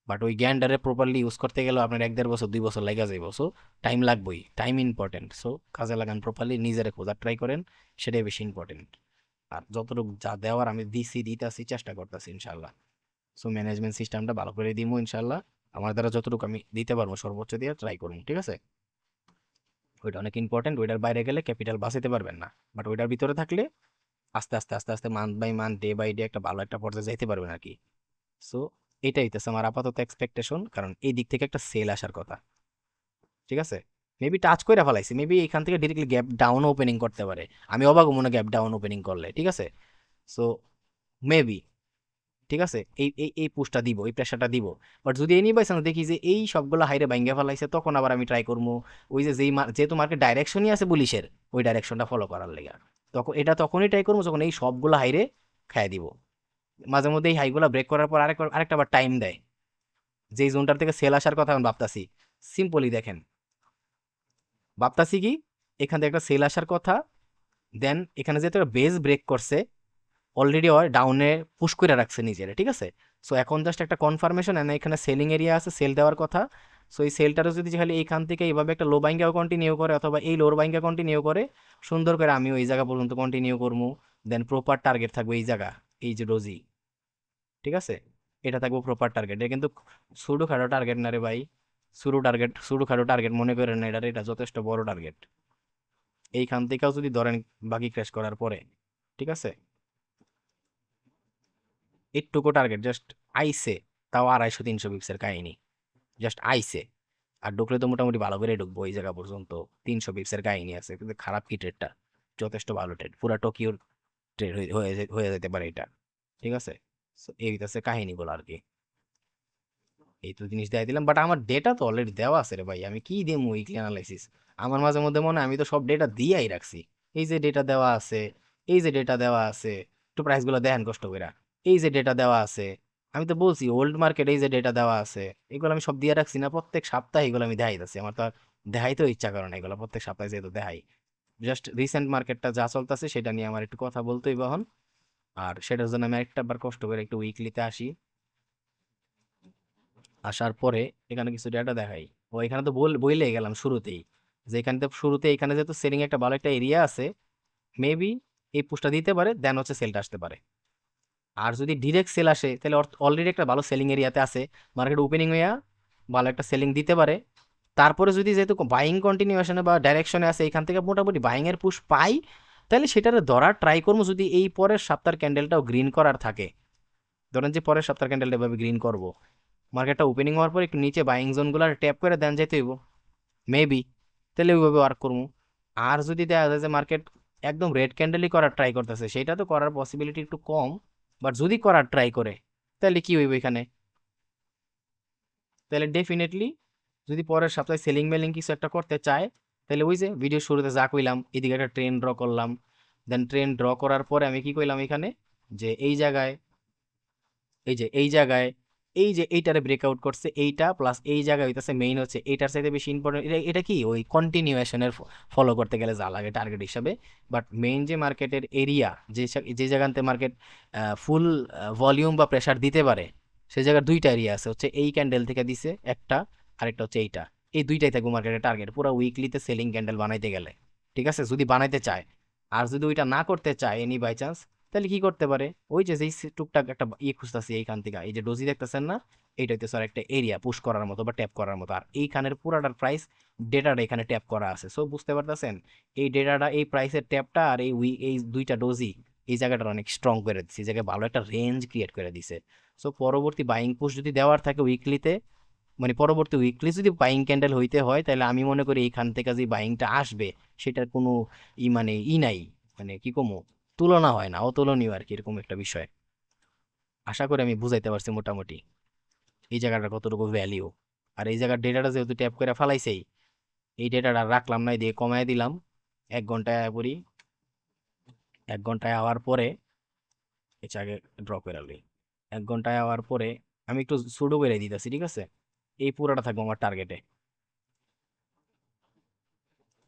বাট ওই জ্ঞানটারে প্রপারলি ইউজ করতে গেলে আপনার 1-1.5 বছর 2 বছর লেগে যাইব। সো টাইম লাগবেই, টাইম ইম্পর্টেন্ট। সো কাজে লাগান প্রপারলি, নিজেরে খোঁজার ট্রাই করেন, সেটাই বেশি ইম্পর্টেন্ট। আর যতটুকু যা দেওয়ার আমি দিতেছি, চেষ্টা করতেছি ইনশাল্লাহ। সো ম্যানেজমেন্ট সিস্টেমটা ভালো করে দিব ইনশাল্লাহ। আমার দ্বারা যতটুকু আমি দিতে পারবো সর্বোচ্চ দিয়ে ট্রাই করুন। ঠিক আছে, ওইটা অনেক ইম্পর্টেন্ট। ওইটার বাইরে গেলে ক্যাপিটাল বাঁচাতে পারবেন না, বাট ওইটার ভিতরে থাকলে আস্তে আস্তে আস্তে আস্তে month by month, day by day একটা ভালো একটা পর্যায়ে যাইতে পারবেন আর কি। সো এটাই হইতেছে আমার আপাতত এক্সপেকটেশন, কারণ এই দিক থেকে একটা সেল আসার কথা। ঠিক আছে, মেবি টাচ করে ফেলাইছি, মেবি এখান থেকে ডিরেক্টলি গ্যাপ ডাউন ওপেনিং করতে পারে। আমি অবাক মনে গ্যাপ ডাউন ওপেনিং করলে। ঠিক আছে, সো মেবি, ঠিক আছে, এই পুশটা দিব, এই প্রেশারটা দিব। বাট যদি এনি বাই চান্স দেখি যে এই সবগুলো হাইরে ভাঙ্গা ফেলাইছে, তখন আবার আমি ট্রাই করবো ওই যে যেহেতু মার্কেট ডাইরেকশনই আছে পুলিশের, ওই ডাইরেকশনটা ফলো করার লেগে। তখন এটা তখনই ট্রাই করবো যখন এই সবগুলো হাইরে খাইয়ে দিব। মাঝে মধ্যে এই হাইগুলো ব্রেক করার পর আরেকটা আবার টাইম দেয়, যেই জোনটার থেকে সেল আসার কথা আমি ভাবতাছি। সিম্পলি দেখেন, ভাবতাছি কি, এখান থেকে একটা সেল আসার কথা, দেন এখানে যেহেতু একটা বেস ব্রেক করছে, অলরেডি ডাউনে পুশ করে রাখছে নিজের। ঠিক আছে, সো এখন জাস্ট একটা কনফার্মেশন, এনে এখানে সেলিং এরিয়া আছে, সেল দেওয়ার কথা। সো এই সেলটারও যদি খালি এইখান থেকে এইভাবে একটা লো বাইঙ্গাও কন্টিনিউ করে, অথবা এই লোর বাইঙ্গা কন্টিনিউ করে, সুন্দর করে আমি ওই জায়গা পর্যন্ত কন্টিনিউ করবো। দেন প্রপার টার্গেট থাকবে এই জায়গা, এই যে ডোজি। ঠিক আছে, এটা থাকবো প্রপার টার্গেট। এটা কিন্তু সুডো খাটো টার্গেট না রে ভাই, সুডো খাটো টার্গেট মনে করেন না, এটা যথেষ্ট বড় টার্গেট। এইখান থেকেও যদি ধরেন বাকি ক্র্যাশ করার পরে, ঠিক আছে, একটুকু টার্গেট জাস্ট আইসে, তাও 250-300 পিপসের কাহিনী, জাস্ট আইসে। আর ঢুকলে তো মোটামুটি ভালো করে ঢুকবো এই জায়গা পর্যন্ত, 300 পিপসের কাহিনী আছে। কিন্তু খারাপ কি ট্রেডটা, যথেষ্ট ভালো ট্রেড, পুরা টোকিওর ট্রেড হয়ে যেতে পারে এটা। ঠিক আছে, So, এই হইতাছে কাহিনীগুলো আর কি। এই তো জিনিস দেখাই দিলাম, বাট আমার ডেটা তো অলরেডি দেওয়া আছে রে ভাই, আমি কি দিমু উইকলি অ্যানালাইসিস? আমার মাঝে মধ্যে মনে হয় আমি তো সব ডেটা দিয়েই রাখছি। এই যে ডেটা দেওয়া আছে, এই যে ডেটা দেওয়া আছে, একটু প্রাইসগুলো দেখেন কষ্ট করে। এই যে ডেটা দেওয়া আছে, আমি তো বলছি ওল্ড মার্কেট, এই যে ডেটা দেওয়া আছে, এগুলো আমি সব দিয়ে রাখছি না? প্রত্যেক সপ্তাহে এগুলো আমি দেখাইতেছি। আমার তো আর দেখাইতেও ইচ্ছা করে না এগুলো প্রত্যেক সপ্তাহে, যেহেতু দেখাই। জাস্ট রিসেন্ট মার্কেটটা যা চলতেছে সেটা নিয়ে আমার একটু কথা বলতেই বহন। আর সেটার জন্য আমি একটা বার কষ্ট করে একটু উইকলিতে আসি। আসার পরে এখানে কিছু ডেটা দেখাই। ও এখানে তো বইলে গেলাম শুরুতেই, যে এখানে তো শুরুতে এখানে যেহেতু সেলিং একটা ভালো একটা এরিয়া আছে, মেবি এই পুশটা দিতে পারে, দেন হচ্ছে সেলটা আসতে পারে। আর যদি ডিরেক্ট সেল আসে, তাহলে অলরেডি একটা ভালো সেলিং এরিয়াতে আছে, মার্কেট ওপেনিং হইয়া ভালো একটা সেলিং দিতে পারে। তারপরে যদি যেহেতু বাইং কন্টিনিউশনে বা ডাইরেকশনে আছে, এখান থেকে মোটামুটি বাইং এর পুশ পাই, তাহলে সেটারে ধরার ট্রাই করবো। যদি এই পরের সপ্তাহের ক্যান্ডেলটাও গ্রিন করার থাকে, ধরেন যে পরের সপ্তাহের ক্যান্ডেলটা এভাবে গ্রিন করবো, মার্কেটটা ওপেনিং হওয়ার পর একটু নিচে বাইং জোনগুলো ট্যাপ করে দেন যাইতে হইব মেবি, তাহলে ওইভাবে ওয়ার্ক করবো। আর যদি দেখা যায় যে মার্কেট একদম রেড ক্যান্ডেলই করার ট্রাই করতেছে, সেটা তো করার পসিবিলিটি একটু কম, বাট যদি করার ট্রাই করে, তাহলে কি হইব এখানে? তাহলে ডেফিনেটলি যদি পরের সপ্তাহে সেলিং মেলিং কিছু একটা করতে চায়, তাহলে ওই যে ভিডিও শুরুতে যা কইলাম, এদিকে একটা ট্রেন ড্র করলাম। দেন ট্রেন ড্র করার পরে আমি কি কইলাম এখানে, যে এই জায়গায়, এই যে এই জায়গায়, এই যে এইটারে ব্রেকআউট করছে, এইটা প্লাস এই জায়গায় হইতাছে মেইন, হচ্ছে এইটার সাথে বেশি ইম্পর্টেন্ট। এটা কি ওই কন্টিনিউয়েশনের ফলো করতে গেলে যা লাগে টার্গেট হিসাবে। বাট মেইন যে মার্কেটের এরিয়া, যে জায়গাতে মার্কেট ফুল ভলিউম বা প্রেসার দিতে পারে, সেই জায়গার দুইটা এরিয়া আছে, হচ্ছে এই ক্যান্ডেল থেকে দিছে একটা, আরেকটা হচ্ছে এইটা। এই দুইটাই থাকবে মার্কেটের টার্গেট পুরো উইকলিতে সেলিং ক্যান্ডেল বানাইতে গেলে। ঠিক আছে, যদি বানাইতে চায়। আর যদি ওইটা না করতে চায় এনি বাই চান্স, তাহলে কি করতে পারে, ওই যে যেই টুকটাক একটা খুঁজতেছি এইখান থেকে, এই যে ডোজি দেখতেছেন না, এইটা হইতেছে আর একটা এরিয়া পুশ করার মতো বা ট্যাপ করার মতো, আর এইখানের পুরাটার প্রাইস ডেটাটা এখানে ট্যাপ করা আছে। সো বুঝতে পারতেছেন এই ডেটাটা এই প্রাইসের ট্যাপটা আর এই দুইটা ডোজই এই জায়গাটা অনেক স্ট্রং করে দিচ্ছে, এই জায়গায় ভালো একটা রেঞ্জ ক্রিয়েট করে দিছে। সো পরবর্তী বাইং পুশ যদি দেওয়ার থাকে উইকলিতে, মানে পরবর্তী উইকলি যদি বাইং ক্যান্ডেল হইতে হয়, তাহলে আমি মনে করি এইখান থেকে যে বাইংটা আসবে সেটার কোনো মানে নাই, মানে কি কমো, তুলনা হয় না, অতুলনীয় আর কি, এরকম একটা বিষয়। আশা করি আমি বুঝাইতে পারছি মোটামুটি এই জায়গাটার কতটুকু ভ্যালিউ। আর এই জায়গার ডেটাটা যেহেতু ট্যাপ করে ফালাইছেই, এই ডেটাটা রাখলাম না, দিয়ে কমায় দিলাম 1 ঘন্টায় পরি। 1 ঘন্টায় হওয়ার পরে এটা আগে ড্র করে লই। 1 ঘন্টায় হওয়ার পরে আমি একটু সুডো করে দিতেছি, ঠিক আছে? এই পুরাটা থাকবো আমার টার্গেটে,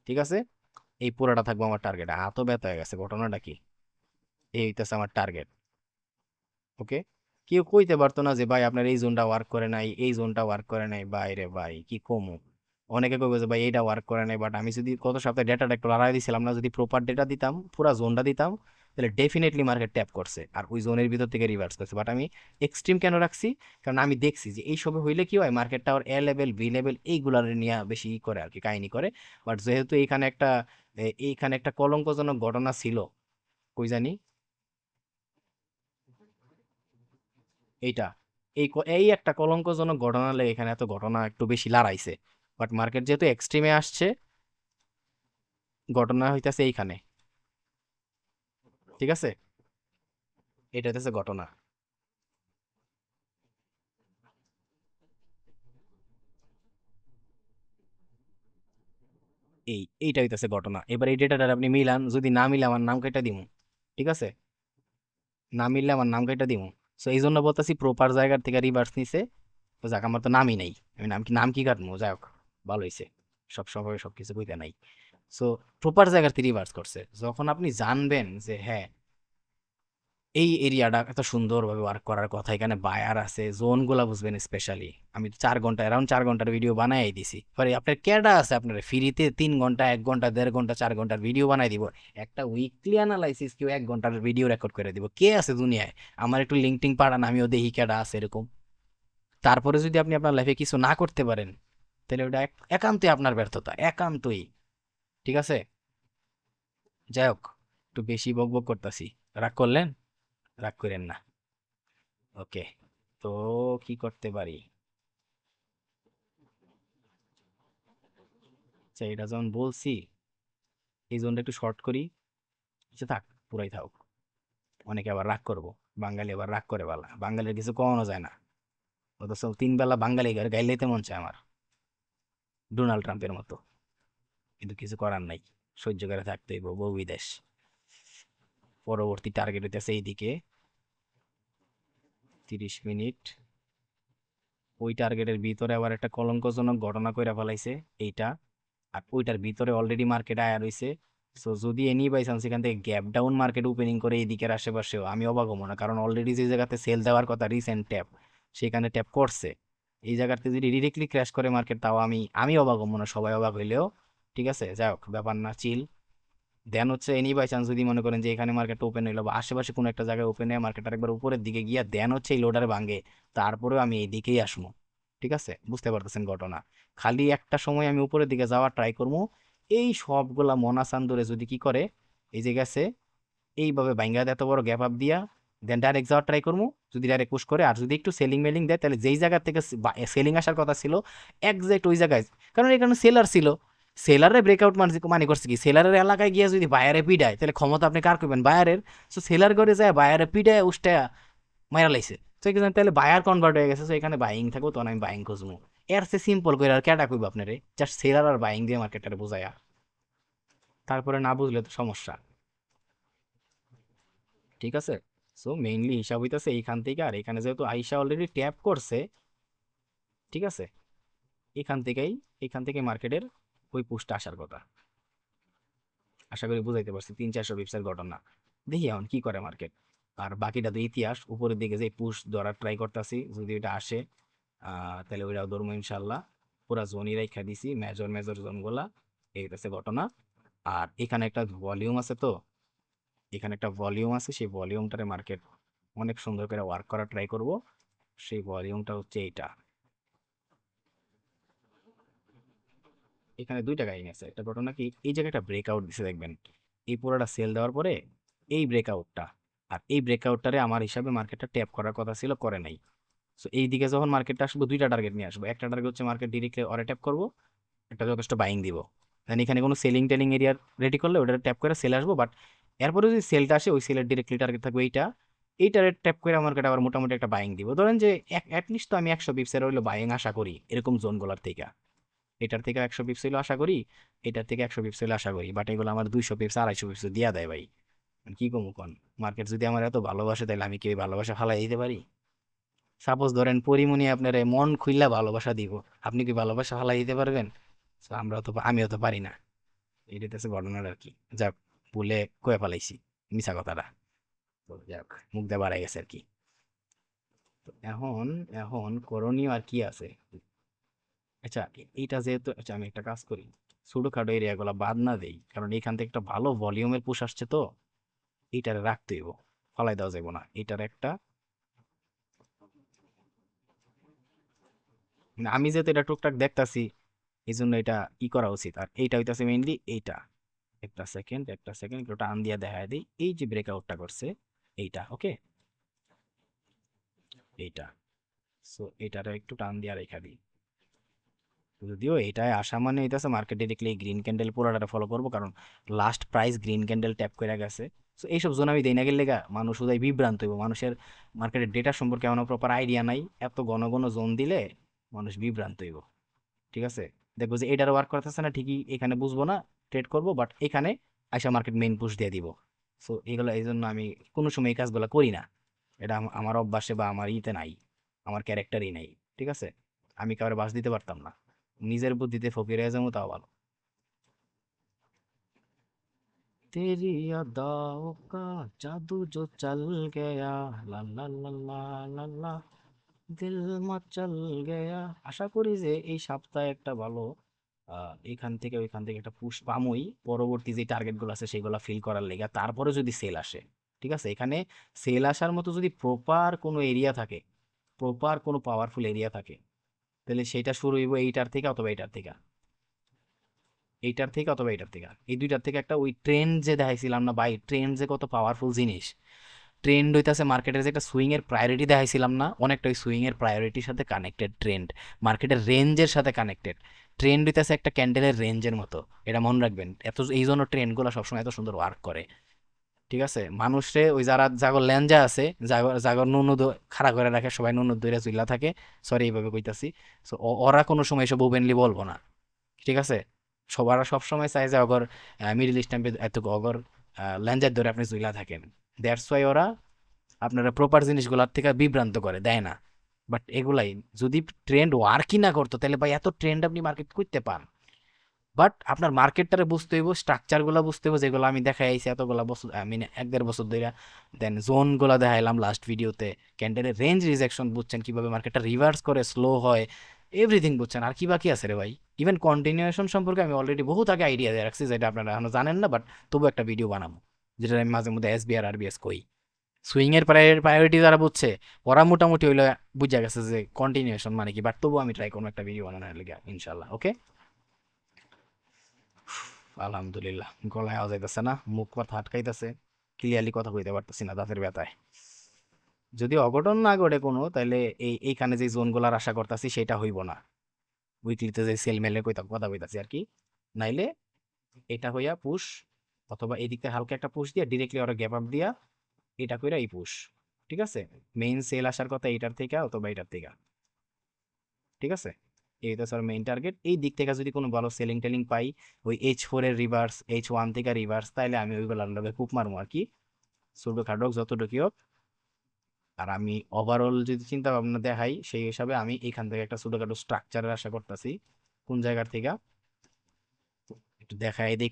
ঠিক আছে? এই পুরাটা থাকবো আমার টার্গেটে। হাতও ব্যথা হয়ে গেছে, ঘটনাটা কি? এই হইতেছে আমার টার্গেট। ওকে, কেউ কইতে পারতো না যে ভাই আপনার এই জোনটা ওয়ার্ক করে নাই, এই জোনটা ওয়ার্ক করে নাই, ভাই রে ভাই কি কমু। অনেকে কইবে যে ভাই এইটা ওয়ার্ক করে নাই, বাট আমি যদি গত সপ্তাহে ডেটাটা একটু লড়াই দিছিলাম না, যদি প্রপার ডেটা দিতাম, পুরা জোনটা দিতাম, তাহলে ডেফিনেটলি মার্কেট ট্যাপ করছে আর ওই জোনের ভিতর থেকে রিভার্স করছে। বাট আমি এক্সট্রিম কেন রাখছি? কারণ আমি দেখছি যে এই সবে হইলে কি হয়, মার্কেটটা ওর এ লেভেল বি লেভেল এইগুলার নিয়ে বেশি করে আর কি, কাহিনী করে। বাট যেহেতু এইখানে একটা কলঙ্কজনক ঘটনা ছিল, কই জানি এইটা, এই একটা কলঙ্কজনক ঘটনা লেগে এখানে এত ঘটনা একটু বেশি লড়াইছে। বাট মার্কেট যেহেতু এক্সট্রিমে আসছে, ঘটনা হইতাছে এইখানে, ঠিক আছে? এটা হইতেছে ঘটনা। এইটা হইতেছে ঘটনা। এবার এই ডেটাটা আপনি মিলান, যদি না মিলে আমার নাম কেটে দিমু, ঠিক আছে? না মিললে আমার নাম কেটে দিমু। সো এই জন্য বলতেছি প্রপার জায়গার থেকে রিভার্স নিছে। তো যাক, আমার তো নামই নাই, আমি নাম কি কাটবো, যাই হোক, ভালো হয়েছে। সব সময় সবকিছু কইতে নাই। সো প্রপার জায়গার থেকে রিভার্স করছে। যখন আপনি জানবেন যে হ্যাঁ এই এরিয়াটা এত সুন্দরভাবে ওয়ার্ক করার কথা, এখানে বায়ার আছে, জোন গুলা বুঝবেন স্পেশালি। আমি তো 4 ঘন্টা, অ্যারাউন্ড 4 ঘন্টার ভিডিও বানাই দিছি। পরে আপনার ক্যাডা আছে আপনার ফ্রিতে 3 ঘন্টা, 1 ঘন্টা, 1.5 ঘন্টা, 4 ঘন্টার ভিডিও বানাই দিব? একটা উইকলি অ্যানালাইসিস কেউ 1 ঘন্টার ভিডিও রেকর্ড করে দিব? কে আছে দুনিয়ায়? আমার একটু লিঙ্কটিং পাঠান, আমিও দেখি ক্যাডা আছে এরকম। তারপরে যদি আপনি আপনার লাইফে কিছু না করতে পারেন, তাহলে ওটা একান্তই আপনার ব্যর্থতা, একান্তই। ঠিক আছে? যাই হোক, একটু বেশি বক বক করতেছি, রাগ করলেন? রাগ করেন না। ওকে, তো কি করতে পারি? আচ্ছা, এটা যখন বলছি, এই জোনটা একটু শর্ট করি। আচ্ছা থাক, পুরাই থাক। অনেকে আবার রাগ করবো, বাঙালি আবার রাগ করে, বালা বাঙালির কিছু কমানো যায় না। অথচ 3 বেলা বাঙালি গাইলেতে মন চায় আমার, ডোনাল্ড ট্রাম্পের মতো। কিন্তু কিছু করার নাই, সহ্য করে থাকতে হইব, বউ বিদেশ। পরবর্তী টার্গেট হইতেছে এইদিকে 30 মিনিট। ওই টার্গেটের ভিতরে আবার একটা কলঙ্কজনক ঘটনা কইরা ফেলাইছে এইটা, আর ওইটার ভিতরে অলরেডি মার্কেট আয়া রইছে। সো যদি এনি বাই চান্স এখান থেকে গ্যাপ ডাউন মার্কেট ওপেনিং করে এই দিকের আশেপাশেও, আমি অবাক হবো না, কারণ অলরেডি যে জায়গাতে সেল দেওয়ার কথা রিসেন্ট ট্যাপ, সেখানে ট্যাপ করছে। এই জায়গাতে যদি ডিরেক্টলি ক্র্যাশ করে মার্কেট, তাও আমি অবাক হবো না, সবাই অবাক হইলেও। ঠিক আছে, যাই হোক, ব্যাপার না, চিল। দেন হচ্ছে এনি বাই চান্স যদি মনে করেন যে এখানে মার্কেট ওপেন হইলো বা আশেপাশে কোনো একটা জায়গায় ওপেন হয়ে মার্কেট আরেকবার উপরের দিকে গিয়া দেন হচ্ছে এই লোডারে ভাঙে, তারপরেও আমি এই দিকেই আসবো। ঠিক আছে, বুঝতে পারতেছেন ঘটনা? খালি একটা সময় আমি উপরের দিকে যাওয়ার ট্রাই করবো। এই সবগুলা মনাসান ধরে যদি কি করে, এই যে গেছে, এইভাবে ভাঙ্গা এত বড় গ্যাপ আপ দিয়া দেন ডাইরেক্ট যাওয়ার ট্রাই করবো। যদি ডাইরেক্ট পুশ করে আর যদি একটু সেলিং মেলিং দেয়, তাহলে যেই জায়গা থেকে সেলিং আসার কথা ছিল একজ্যাক্ট ওই জায়গায়, কারণ এখানে সেলার ছিল, সেলারে ব্রেকআউট মানে করছে কি, সেলারের এলাকায় গিয়ে যদি বায়ারে পিডায়, তাহলে ক্ষমতা আপনি কার করবেন? বায়ারের। সো সেলার করে যায় বায়ারে পিডায় উষ্টায় মাইরা লাইছে। তো এখানে তাহলে বায়ার কনভার্ট হয়ে গেছে, তো এখানে বাইং থাকবো, তখন আমি বাইং খুঁজবো। এর সে সিম্পল করে আর কেটা কইব আপনারে, জাস্ট সেলার আর বাইং দিয়ে মার্কেটটা বোঝায়া। তারপরে না বুঝলে তো সমস্যা। ঠিক আছে, সো মেইনলি হিসাব হইতাছে এইখান থেকে, আর এখানে যেহেতু আইসা অলরেডি ট্যাপ করছে, ঠিক আছে, এখান থেকেই এখান থেকে মার্কেটের ওই পুশটা আসার কথা। আশা করি বুঝাইতে পারছি, 300-400 বিপসের ঘটনা। দেখি এখন কি করে মার্কেট। আর বাকিটা তো ইতিহাস। উপরের দিকে যে পুশ ধরার ট্রাই করতেছি, যদি এটা আসে তাহলে ওইটাও ধরবো ইনশাল্লাহ। পুরা জোনই রাইখা দিছি, মেজর মেজর জোনগুলা। এই হচ্ছে ঘটনা। আর এখানে একটা ভলিউম আছে, তো এখানে একটা ভলিউম আছে, সেই ভলিউমটারে মার্কেট অনেক সুন্দর করে ওয়ার্ক করার ট্রাই করব। সেই ভলিউমটা হচ্ছে এইটা। এখানে দুইটা কাহিনী আছে। একটা ঘটনা কি, এই জায়গায় একটা ব্রেকআউট দিছে দেখবেন, এই পুরোটা সেল দেওয়ার পরে এই ব্রেকআউটটা, আর এই ব্রেকআউটটারে আমার হিসাবে মার্কেটটা ট্যাপ করার কথা ছিল, করে নাই। সো এই দিকে যখন মার্কেটটা আসবো, দুইটা টার্গেট নিয়ে আসবো। একটা টার্গেট হচ্ছে মার্কেট ডিরেক্টলি অরে ট্যাপ করবো, একটা যথেষ্ট বাইং দিব, দেন এখানে কোনো সেলিং টেলিং এরিয়া রেডি করলে ওটা ট্যাপ করে সেল আসবো। বাট এরপরে যদি সেলটা আসে, ওই সেলের ডিরেক্টলি টার্গেট থাকবে এইটা, এইটারে ট্যাপ করে মার্কেট আবার মোটামুটি একটা বাইং দিব। ধরেন যে অ্যাটলিস্ট তো আমি 100 পিপসের হইলো বাইং আশা করি এরকম জোনগুলোর থেকে। এটার থেকে 100 পিপস হইলো আশা করি, এটার থেকে 100 পিপস হইলো আশা করি, বাট এগুলো আমার 200 পিপস 250 পিপস দিয়া দেয় ভাই। কি কমু কন? মার্কেট যদি আমার এত ভালোবাসে, তাহলে আমি কি ওই ভালোবাসা ফালাই দিতে পারি? সাপোজ ধরেন পরিমণি আপনার মন খুইলা ভালোবাসা দিব, আপনি কি ভালোবাসা ফালাই দিতে পারবেন? So আমরাও তো, আমিও তো পারি না। এইটাতে হচ্ছে ঘটনার আর কি। যাক, বলে কয়ে ফেলাইছি মিছা কথাটা। তো যাক, মুখ দিয়ে বাড়াই গেছে আর কি। তো এখন এখন করণীয় আর কি আছে? আচ্ছা, এইটা যেহেতু, আচ্ছা আমি একটা কাজ করি, ছোটখাটো এরিয়াগুলো বাদ না দেই, কারণ এইখান থেকে একটা ভালো ভলিউমের পুশ আসছে, তো এইটারে রাখতে হইব, ফালাই দেওয়া যাবো না। এইটার একটা, মানে আমি যেহেতু এটা টুকটাক দেখতাছি, এই জন্য এটা ই করা উচিত। আর এইটা হইতাছে মেইনলি এইটা। একটা সেকেন্ড একটু টান দিয়া দেখা দিই, এই যে ব্রেকআউটটা করছে এইটা, ওকে, এইটা। সো এটারে একটু টান দিয়া রেখা দিই। যদিও এটাই আসা মানে হইতাছে মার্কেটে দেখলে গ্রিন ক্যান্ডেল পুরোটা ফলো করবো, কারণ last price green candle tap করে গেছে। সো এইসব জোন আমি দেই না গেলে মানুষ উদয় বিভ্রান্ত হইব, মানুষের মার্কেটের ডেটা সম্পর্কে এমন প্রপার আইডিয়া নাই, এত ঘন ঘন জোন দিলে মানুষ বিভ্রান্ত হইব। ঠিক আছে, দেখবো যে এটার ওয়ার্ক করতেছে না ঠিকই, এখানে বুঝবো না, ট্রেড করবো, বাট এখানে আইসা মার্কেট মেইন পুশ দিয়ে দিব। সো এগুলো, এই জন্য আমি কোনো সময় এই কাজগুলো করি না। এটা আমার অভ্যাসে বা আমার ইতে নাই, আমার ক্যারেক্টারই নাই। ঠিক আছে, আমি কাউরে বাস দিতে পারতাম না, নিজের বুদ্ধিতে ফকির হয়ে যাবো, তাও ভালো। तेरी अदाओं का जादू जो चल गया, লা লা লা লা লা লা, দিল মচল গয়া। আশা করি যে এই সপ্তাহে একটা ভালো এখান থেকে ওইখান থেকে একটা পুশ পামই, পরবর্তী যে টার্গেট গুলো আছে সেগুলো ফিল করার লেগে। তারপরে যদি সেল আসে, ঠিক আছে, এখানে সেল আসার মতো যদি প্রপার কোনো এরিয়া থাকে, প্রপার কোনো পাওয়ারফুল এরিয়া থাকে, তাহলে সেটা শুরু হইব এইটার থেকে অথবা এইটার থেকে, এই দুইটার থেকে একটা। ওই ট্রেন্ড যে দেখাইছিলাম না ভাই, ট্রেন্ড যে কত পাওয়ারফুল জিনিস। ট্রেন্ড হইতাছে মার্কেটের যে একটা সুইং এর প্রায়োরিটি দেখাইছিলাম না, অনেকটা ওই সুইং এর প্রায়োরিটির সাথে কানেক্টেড ট্রেন্ড, মার্কেটের রেঞ্জের সাথে কানেক্টেড। ট্রেন্ড হইতাছে একটা ক্যান্ডেলের রেঞ্জের মতো, এটা মনে রাখবেন। এত এই জন্য ট্রেন্ডগুলো সবসময় এত সুন্দর ওয়ার্ক করে। ঠিক আছে, মানুষে ওই যারা জাগর ল্যাঞ্জা আছে, জাগর জাগর নুনু খাড়া করে রাখে, সবাই নুনু দইরা চুইলা থাকে, সরি এইভাবে কইতাছি। সো ওরা কোনো সময় এসব ওপেনলি বলবো না। ঠিক আছে, সবার সব সময় চাই যে অগর মিডল ইস্ট টাইমে এত অগর ল্যাঞ্জার ধরে আপনি চুইলা থাকেন। দ্যাটস ওয়াই ওরা আপনারা প্রপার জিনিসগুলোর থেকে বিভ্রান্ত করে দেয় না। বাট এগুলাই যদি ট্রেন্ড ওয়ার্কই না করতো, তাহলে ভাই এত ট্রেন্ড আপনি মার্কেট করতে পান। বাট আপনার মার্কেটটারে বুঝতে হইব, স্ট্রাকচারগুলো বুঝতে হইব, যেগুলো আমি দেখাই আইছি এতগুলা বছর, আমি 1-1.5 বছর ধরে। দেন জোনগুলো দেখাইলাম লাস্ট ভিডিওতে, ক্যান্ডেলের রেঞ্জ রিজেকশন বুঝছেন, কিভাবে মার্কেটটা রিভার্স করে স্লো হয়, এভরিথিং বুঝছেন। আর কি বাকি আছে রে ভাই? ইভেন কন্টিনিউশন সম্পর্কে আমি অলরেডি বহুত আগে আইডিয়া দিয়ে রাখছি, যেটা আপনারা এখনো জানেন না, বাট তবু একটা ভিডিও বানাবো, যেটা আমি মাঝে মধ্যে এসবি আর আরবিএস কই। সুইং এর প্রায়োরিটি যারা বুঝছে, ওরা মোটামুটি হইলে বুঝা গেছে যে কন্টিনিউশন মানে কি। বাট তবু আমি ট্রাই করবো একটা ভিডিও বানানোর লেগে, ইনশাল্লাহ। ওকে, আলহামদুলিল্লাহ। গলায় আওয়াজ আইতাছে না, মুখ কথা আটকাইতেছে, ক্লিয়ারলি কথা কইতে পারতেছি না দাঁতের ব্যথায়। যদি অঘটন না ঘটে কোনো, তাহলে এইখানে যে জোনগুলার আশা করতেছি সেটা হইব না। উইকলিতে যে সেল মেলে কথা কইতাছি আর কি। নাইলে এটা হইয়া পুশ, অথবা এদিকে হালকা একটা পুশ দিয়া ডিরেক্টলি ওরা গ্যাপ আপ দিয়া এটা কইরা এই পুশ। ঠিক আছে, মেইন সেল আসার কথা এটার থেকে অথবা এটার থেকে। ঠিক আছে, এই তো স্যার মেইন টার্গেট। এই দিক থেকে যদি কোনো ভালো সেলিং টেলিং পাই, ওই H4 এর রিভার্স, H1 থেকে রিভার্স, তাইলে আমি ওইগুলোর লগে কুপ মারবো আর কি, ছোটো খাটো হোক যতটুকু হোক। আর আমি ওভারঅল যদি চিন্তা ভাবনা দেখাই, সেই হিসাবে আমি এখান থেকে একটা ছোটখাটো স্ট্রাকচারের আশা করতেছি। কোন জায়গার থেকে একটু দেখাই দিই,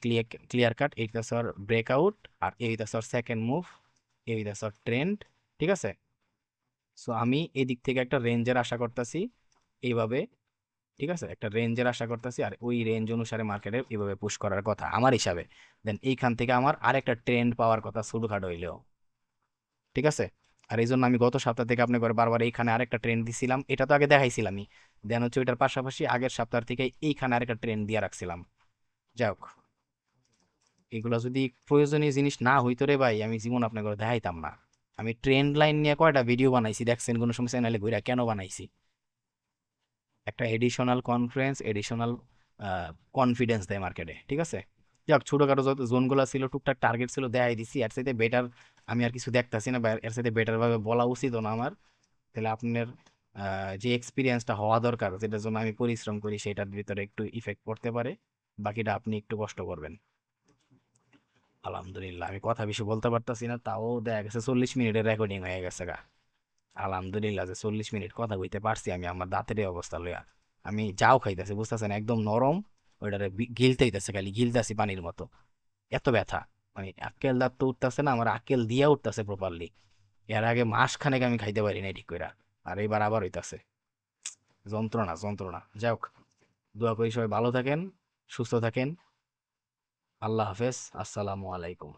ক্লিয়ার কাট। এইটা স্যার ব্রেকআউট, আর এইটা স্যার সেকেন্ড মুভ, এইটা স্যার ট্রেন্ড। ঠিক আছে, সো আমি এদিক থেকে একটা রেঞ্জের আশা করতেছি এইভাবে। ঠিক আছে, একটা রেঞ্জের আশা করতেছি, আর ওই রেঞ্জ অনুসারে মার্কেটে এইভাবে পুশ করার কথা আমার হিসাবে। দেন এইখান থেকে আমার আরেকটা ট্রেন্ড পাওয়ার কথা ছোটখাটো হইলেও। ঠিক আছে, আর এই জন্য আমি গত সপ্তাহ থেকে আপনাকে বারবার এইখানে আরেকটা ট্রেন দিছিলাম, এটা তো আগে দেখাইছিলামই, দেন হচ্ছে ওইটার পাশাপাশি আগের সপ্তাহ থেকে এইখানে আরেকটা ট্রেন দিয়ে রাখছিলাম। যাই হোক, এগুলো যদি প্রয়োজনীয় জিনিস না হইতো রে ভাই, আমি জীবন আপনাকে দেখাইতাম না। আমি ট্রেন লাইন নিয়ে কয়টা ভিডিও বানাইছি দেখছেন কোনো সময় চ্যানেলে ঘুরে, কেন বানাইছি? একটা এডিশনাল কনফারেন্স, এডিশনাল কনফিডেন্স দেয় মার্কেটে, ঠিক আছে? যাক, ছোটখাটো যত জোনগুলো ছিল, টুকটাক টার্গেট ছিল, দেখাই দিছি। এর সাথে বেটার আমি আর কিছু দেখতাছি না, বা এর সাথে বেটার ভাবে বলা উচিত না আমার। তাহলে আপনার যে এক্সপিরিয়েন্সটা হওয়া দরকার, যেটার জন্য আমি পরিশ্রম করি, সেটার ভিতরে একটু ইফেক্ট পড়তে পারে। বাকিটা আপনি একটু কষ্ট করবেন। আলহামদুলিল্লাহ, আমি কথা বেশি বলতে পারতাছি না, তাও দেখা গেছে 40 মিনিটের রেকর্ডিং হয়ে গেছে গা। আলহামদুলিল্লাহ যে 40 মিনিট কথা কইতে পারছি আমি আমার দাঁতের এই অবস্থা লইয়া। আমি যাও খাইতেছি, বুঝতেছেন, একদম নরম। ওইটারে গিলতে হইতেছে, খালি গিলতেছি পানির মতো। এত ব্যথা, মানে আক্কেল দাঁত তো উঠতেছে না আমার, আক্কেল দিয়া উঠতেছে প্রপারলি। এর আগে মাস খানেক আমি খাইতে পারি না ঠিক কইরা, আর এইবার আবার হইতাছে। যন্ত্রণা যন্ত্রণা। যাই হোক, দোয়া করি সবাই ভালো থাকেন, সুস্থ থাকেন। আল্লাহ হাফেজ, আসসালামু আলাইকুম।